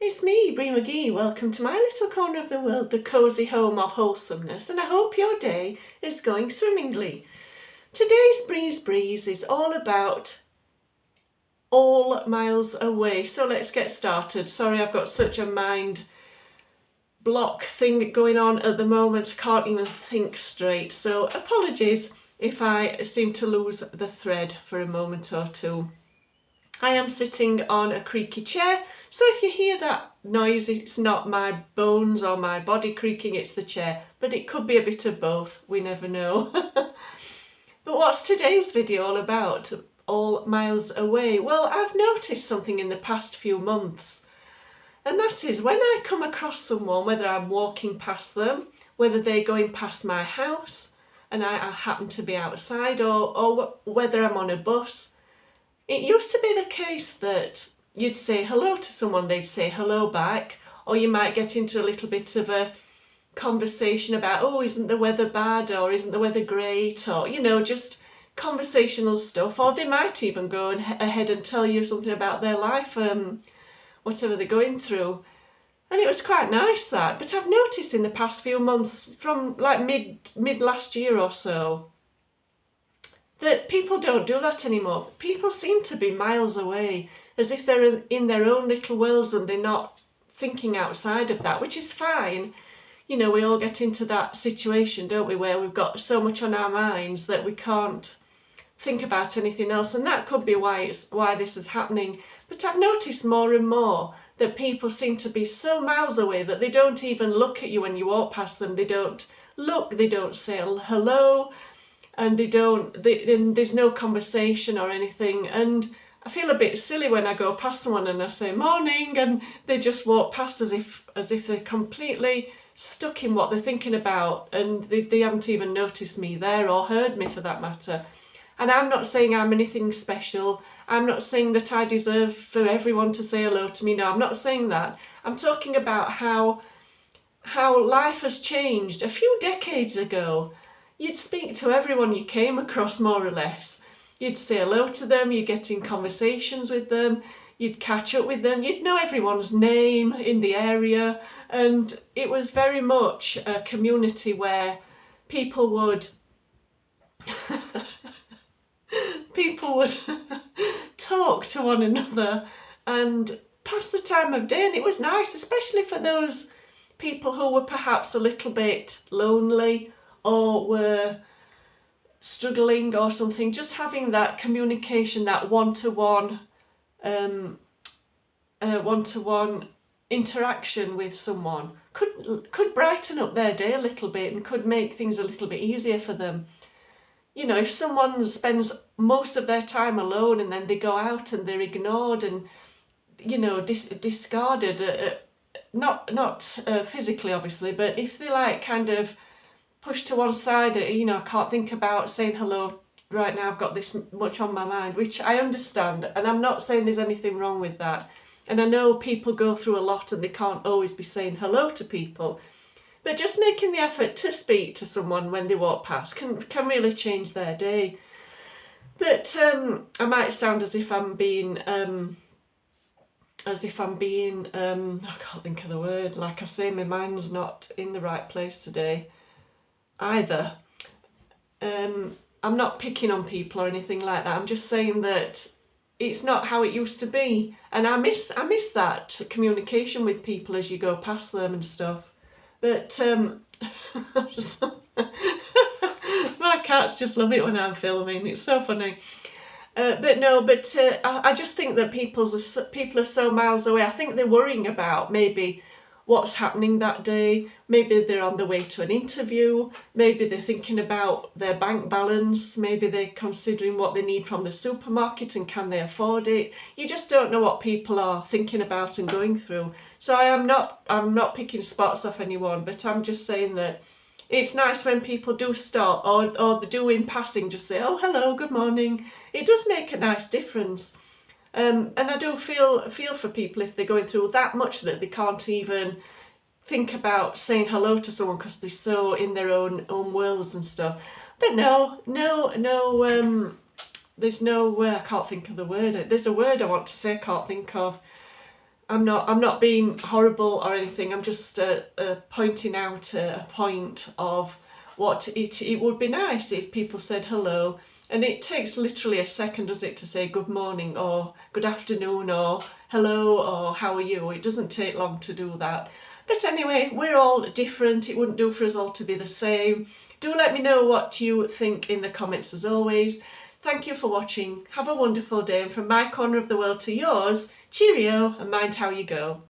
It's me, Bree McGee. Welcome to my little corner of the world, the cosy home of wholesomeness, and I hope your day is going swimmingly. Today's Breeze is all about all miles away, so let's get started. Sorry, I've got such a mind block thing going on at the moment. I can't even think straight, so apologies if I seem to lose the thread for a moment or two. I am sitting on a creaky chair, so if you hear that noise, it's not my bones or my body creaking, it's the chair, but it could be a bit of both, we never know. But what's today's video all about? All miles away? Well, I've noticed something in the past few months, and that is when I come across someone, whether I'm walking past them, whether they're going past my house and I happen to be outside, or whether I'm on a bus. It used to be the case that you'd say hello to someone, they'd say hello back, or you might get into a little bit of a conversation about, oh, isn't the weather bad, or isn't the weather great, or, just conversational stuff, or they might even go ahead and tell you something about their life, whatever they're going through. And it was quite nice, that. But I've noticed in the past few months, from like mid last year or so, that people don't do that anymore. People seem to be miles away, as if they're in their own little worlds and they're not thinking outside of that, which is fine. We all get into that situation, don't we, where we've got so much on our minds that we can't think about anything else, and that could be why this is happening. But I've noticed more and more that people seem to be so miles away that they don't even look at you when you walk past them. They don't look, they don't say hello, and there's no conversation or anything. And I feel a bit silly when I go past someone and I say morning, and they just walk past as if they're completely stuck in what they're thinking about, and they haven't even noticed me there, or heard me for that matter. And I'm not saying I'm anything special. I'm not saying that I deserve for everyone to say hello to me. No, I'm not saying that. I'm talking about how life has changed. A few decades ago, you'd speak to everyone you came across, more or less. You'd say hello to them, you'd get in conversations with them, you'd catch up with them, you'd know everyone's name in the area, and it was very much a community where people would talk to one another and pass the time of day, and it was nice, especially for those people who were perhaps a little bit lonely or were struggling or something. Just having that communication, that one-to-one interaction with someone could brighten up their day a little bit and could make things a little bit easier for them. If someone spends most of their time alone and then they go out and they're ignored and discarded, not physically obviously, but if they like kind of pushed to one side, I can't think about saying hello right now, I've got this much on my mind, which I understand, and I'm not saying there's anything wrong with that. And I know people go through a lot and they can't always be saying hello to people, but just making the effort to speak to someone when they walk past can really change their day. But I might sound as if I'm being I can't think of the word. Like I say, my mind's not in the right place today either. I'm not picking on people or anything like that. I'm just saying that it's not how it used to be, and I miss that communication with people as you go past them and stuff. But my cats just love it when I'm filming. It's so funny. I just think that people are so miles away. I think they're worrying about maybe what's happening that day. Maybe they're on the way to an interview. Maybe they're thinking about their bank balance. Maybe they're considering what they need from the supermarket and can they afford it. You just don't know what people are thinking about and going through. So I'm not picking spots off anyone, but I'm just saying that it's nice when people do stop or they do in passing just say, oh, hello, good morning. It does make a nice difference. And I do feel for people if they're going through that much that they can't even think about saying hello to someone because they're so in their own worlds and stuff. But no, there's no I can't think of the word. There's a word I want to say I can't think of. I'm not being horrible or anything. I'm just pointing out a point of what it would be nice if people said hello. And it takes literally a second, does it, to say good morning or good afternoon or hello or how are you? It doesn't take long to do that. But anyway, we're all different. It wouldn't do for us all to be the same. Do let me know what you think in the comments as always. Thank you for watching. Have a wonderful day, and from my corner of the world to yours, cheerio and mind how you go.